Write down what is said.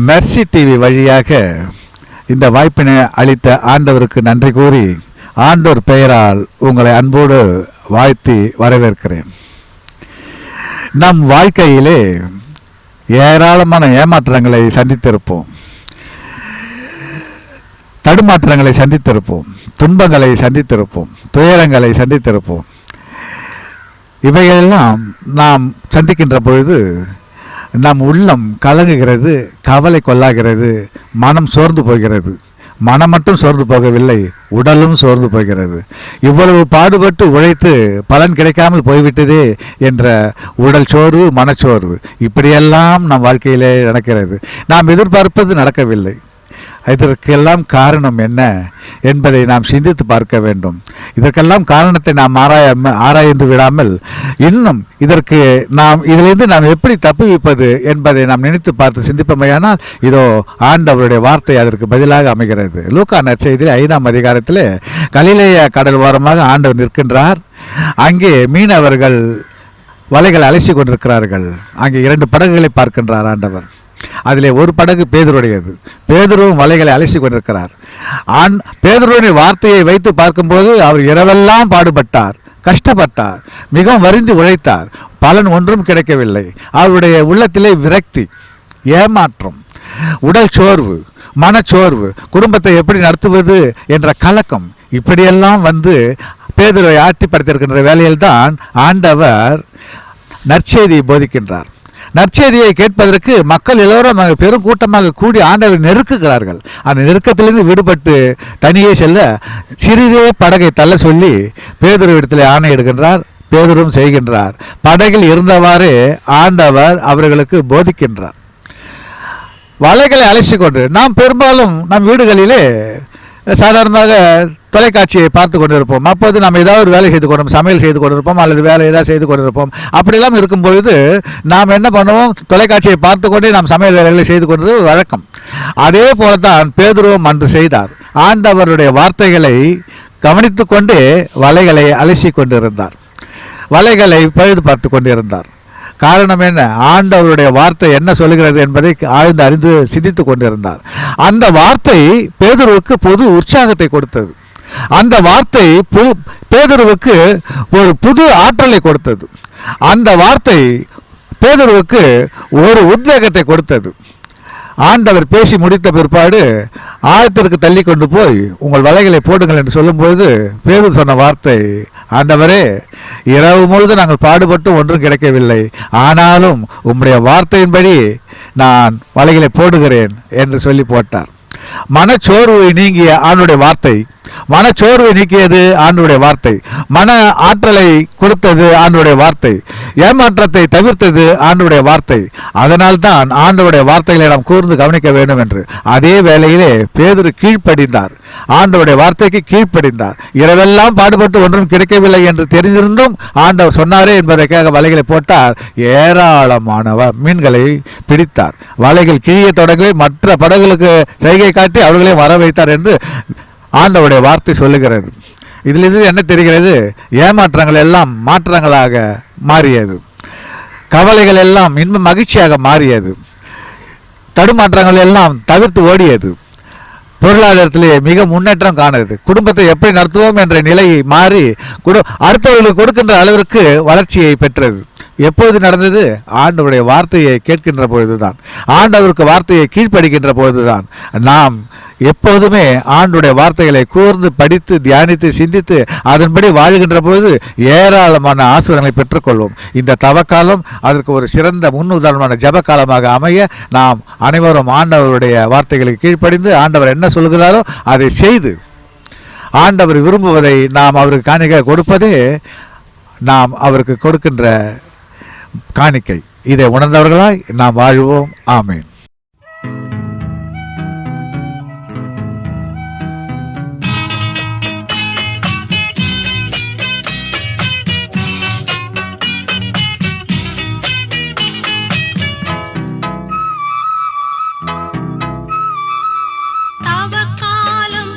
Mercy TV வழியாக இந்த வாய்ப்பினை அளித்த ஆண்டவருக்கு நன்றி கூறி ஆண்டவர் பெயரால் உங்களை அன்போடு வாழ்த்தி வரவேற்கிறேன். நம் வாழ்க்கையிலே ஏராளமான ஏமாற்றங்களை சந்தித்திருப்போம், தடுமாற்றங்களை சந்தித்திருப்போம், துன்பங்களை சந்தித்திருப்போம், துயரங்களை சந்தித்திருப்போம். இவைகளெல்லாம் நாம் சந்திக்கின்ற பொழுது நம் உள்ளம் கலங்குகிறது, கவலை கொள்ளாகிறது, மனம் சோர்ந்து போகிறது. மனம் மட்டும் சோர்ந்து போகவில்லை, உடலும் சோர்ந்து போகிறது. இவ்வளவு பாடுபட்டு உழைத்து பலன் கிடைக்காமல் போய்விட்டதே என்ற உடல் சோர்வு, மனச்சோர்வு, இப்படியெல்லாம் நம் வாழ்க்கையிலே நடக்கிறது. நாம் எதிர்பார்ப்பது நடக்கவில்லை. இதற்கெல்லாம் காரணம் என்ன என்பதை நாம் சிந்தித்து பார்க்க வேண்டும். இதற்கெல்லாம் காரணத்தை நாம் ஆராய்ந்து விடாமல் இன்னும் இதிலிருந்து நாம் எப்படி தப்புவிப்பது என்பதை நாம் நினைத்து பார்த்து சிந்திப்பமையானால் இதோ ஆண்டவருடைய வார்த்தை அதற்கு பதிலாக அமைகிறது. லூக்கா நற்செய்தியில் 5ஆம் அதிகாரத்தில் கலிலேயா கடல் ஓரமாக ஆண்டவர் நிற்கின்றார். அங்கே மீனவர்கள் வலைகளை அலசி கொண்டிருக்கிறார்கள். அங்கே 2 படகுகளை பார்க்கின்றார் ஆண்டவர். அதிலே ஒரு படகு பேதுருடையது. பேதுருவும் வலைகளை அலசி கொண்டிருக்கிறார். பேதுருடைய வார்த்தையை வைத்து பார்க்கும்போது அவர் இரவெல்லாம் பாடுபட்டார், கஷ்டப்பட்டார், மிகவும் வருந்தி உழைத்தார். பலன் ஒன்றும் கிடைக்கவில்லை. அவருடைய உள்ளத்திலே விரக்தி, ஏமாற்றம், உடல் சோர்வு, மனச்சோர்வு, குடும்பத்தை எப்படி நடத்துவது என்ற கலக்கம், இப்படியெல்லாம் வந்து பேதுருவை ஆட்டிப்படுத்தியிருக்கின்ற வேளையில்தான் ஆண்டவர் நற்செய்தியை போதிக்கின்றார். நற்செய்தியை கேட்பதற்கு மக்கள் எல்லோரும் பெரும் கூட்டமாக கூடி ஆண்டவரை நெருக்குகிறார்கள். அந்த நெருக்கத்திலிருந்து விடுபட்டு தனியே செல்ல சிறிதே படகை தள்ள சொல்லி பேதுருவிடத்தில் ஆணையிடுகின்றார். பேதுருவும் செய்கின்றார். படகில் இருந்தவாறு ஆண்டவர் அவர்களுக்கு போதிக்கின்றார். வலைகளை அலசி கொண்டு நாம் பெரும்பாலும் நம் வீடுகளிலே சாதாரணமாக தொலைக்காட்சியை பார்த்து கொண்டிருப்போம். அப்போது நாம் ஏதாவது ஒரு வேலை செய்து கொண்டிருப்போம், சமையல் செய்து கொண்டிருப்போம், அல்லது வேலை ஏதாவது செய்து கொண்டிருப்போம். அப்படியெல்லாம் இருக்கும்பொழுது நாம் என்ன பண்ணுவோம், தொலைக்காட்சியை பார்த்து கொண்டே நாம் சமையல் வேலைகளை செய்து கொண்டது வழக்கம். அதே போலத்தான் பேதுருவும் அன்று செய்தார். ஆண்டவருடைய வார்த்தைகளை கவனித்து கொண்டே வலைகளை அலசி கொண்டிருந்தார், வலைகளை பழுது பார்த்து கொண்டிருந்தார். காரணம் என்ன? ஆண்டவருடைய வார்த்தை என்ன சொல்லுகிறது என்பதை ஆழ்ந்து அறிந்து சிந்தித்து கொண்டிருந்தார். அந்த வார்த்தை பேதுருவுக்கு புது உற்சாகத்தை கொடுத்தது. அந்த வார்த்தை பேதுருவுக்கு ஒரு புது ஆற்றலை கொடுத்தது. அந்த வார்த்தை பேதுருவுக்கு ஒரு உத்வேகத்தை கொடுத்தது. ஆண்டவர் பேசி முடித்த பிற்பாடு ஆழத்திற்கு தள்ளி கொண்டு போய் உங்கள் வலைகளை போடுங்கள் என்று சொல்லும்போது பேதுரு சொன்ன வார்த்தை, ஆண்டவரே, இரவு முழுதும் நாங்கள் பாடுபட்டு ஒன்றும் கிடைக்கவில்லை, ஆனாலும் உம்முடைய வார்த்தையின்படி நான் வலைகளை போடுகிறேன் என்று சொல்லி போட்டார். மனச்சோர்வை நீங்கிய ஆண்டுடைய வார்த்தை, மனச்சோர்வை நீக்கியது ஆண்டுடைய வார்த்தை, மன ஆற்றலை கொடுத்தது ஆண்டுடைய வார்த்தை, ஏமாற்றத்தை தவிர்த்தது ஆண்டுடைய வார்த்தை. அதனால்தான் ஆண்டவருடைய வார்த்தைகளை நாம் கூர்ந்து கவனிக்க வேண்டும் என்று. அதே வேளையிலே பேதுரு கீழ்ப்படிந்தார், ஆண்டவருடைய வார்த்தைக்கு கீழ்ப்படிந்தார். இரவெல்லாம் பாடுபட்டு ஒன்றும் கிடைக்கவில்லை என்று தெரிந்திருந்தும் ஆண்டவர் சொன்னாரே என்பதற்காக வலைகளை போட்டார். ஏராளமான மீன்களை பிடித்தார். வலைகள் கிழிய தொடங்கி மற்ற படகுகளுக்கு செய்கை காட்டி அவர்களே வர வைத்தார் என்று ஆண்டவருடைய வார்த்தை சொல்லுகிறது. இதிலிருந்து என்ன தெரிகிறது? ஏமாற்றங்கள் எல்லாம் மாற்றங்களாக மாறியது, கவலைகள் எல்லாம் இன்னும் மகிழ்ச்சியாக மாறியது, தடுமாற்றங்கள் எல்லாம் தவிர்த்து ஓடியது, பொருளாதாரத்திலே மிக முன்னேற்றம் காணுது, குடும்பத்தை எப்படி நடத்துவோம் என்ற நிலையை மாறி அடுத்தவர்களுக்கு கொடுக்கின்ற அளவிற்கு வளர்ச்சியை பெற்றது. எப்போது நடந்தது? ஆண்டவருடைய வார்த்தையை கேட்கின்ற பொழுதுதான், ஆண்டவருக்கு வார்த்தையை கீழ்ப்படுகின்ற பொழுதுதான். நாம் எப்போதுமே ஆண்டவருடைய வார்த்தைகளை கூர்ந்து படித்து தியானித்து சிந்தித்து அதன்படி வாழ்கின்ற பொழுது ஏராளமான ஆசீர்வாதங்களை பெற்றுக்கொள்வோம். இந்த தவக்காலம் அதற்கு ஒரு சிறந்த முன் உதாரணமான ஜப காலமாக அமைய நாம் அனைவரும் ஆண்டவருடைய வார்த்தைகளுக்கு கீழ்ப்படிந்து ஆண்டவர் என்ன சொல்கிறாரோ அதை செய்து ஆண்டவர் விரும்புவதை நாம் அவருக்கு காணிக்கை கொடுப்பதே நாம் அவருக்கு கொடுக்கின்ற காணிக்கை. இதை உணர்ந்தவர்களாய் நாம் வாழ்வோம். ஆமேன். தவக்காலம்